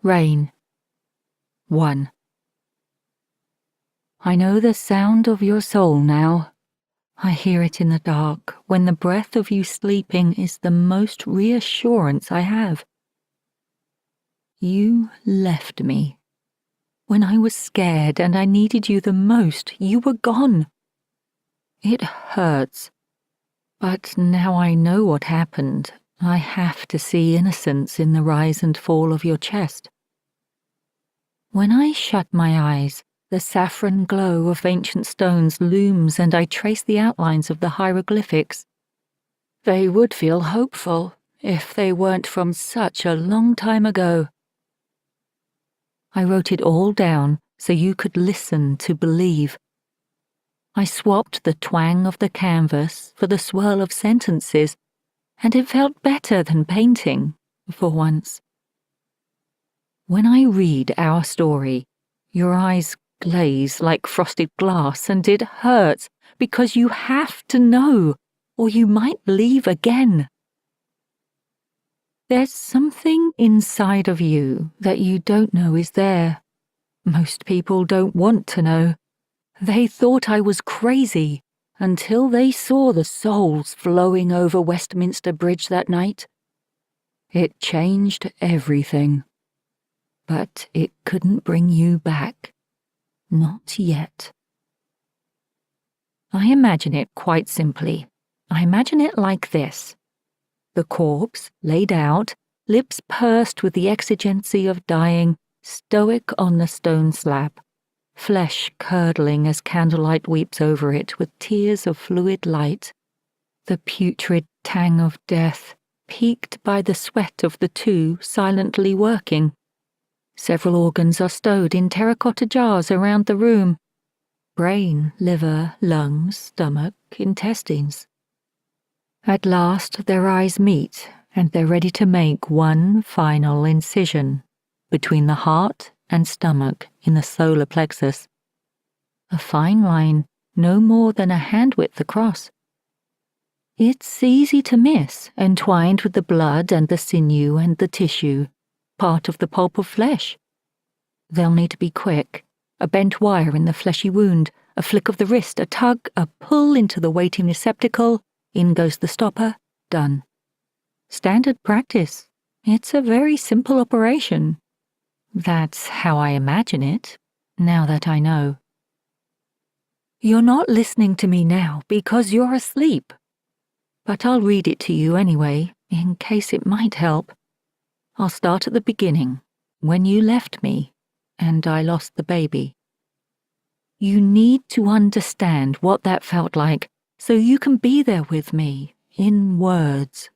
Rain. 1. I know the sound of your soul now. I hear it in the dark, when the breath of you sleeping is the most reassurance I have. You left me. When I was scared and I needed you the most, you were gone. It hurts. But now I know what happened. I have to see innocence in the rise and fall of your chest. When I shut my eyes, the saffron glow of ancient stones looms and I trace the outlines of the hieroglyphics. They would feel hopeful if they weren't from such a long time ago. I wrote it all down so you could listen to believe. I swapped the twang of the canvas for the swirl of sentences, and it felt better than painting, for once. When I read our story, your eyes glaze like frosted glass, and it hurts because you have to know, or you might leave again. There's something inside of you that you don't know is there. Most people don't want to know. They thought I was crazy until they saw the souls flowing over Westminster Bridge that night. It changed everything. But it couldn't bring you back. Not yet. I imagine it quite simply. I imagine it like this. The corpse, laid out, lips pursed with the exigency of dying, stoic on the stone slab, flesh curdling as candlelight weeps over it with tears of fluid light, the putrid tang of death, peaked by the sweat of the two silently working. Several organs are stowed in terracotta jars around the room. Brain, liver, lungs, stomach, intestines. At last their eyes meet, and they're ready to make one final incision between the heart and stomach in the solar plexus. A fine line, no more than a hand-width across. It's easy to miss, entwined with the blood and the sinew and the tissue, part of the pulp of flesh. They'll need to be quick. A bent wire in the fleshy wound, a flick of the wrist, a tug, a pull into the waiting receptacle, in goes the stopper, done. Standard practice. It's a very simple operation. That's how I imagine it, now that I know. You're not listening to me now because you're asleep. But I'll read it to you anyway, in case it might help. I'll start at the beginning, when you left me, and I lost the baby. You need to understand what that felt like, so you can be there with me, in words.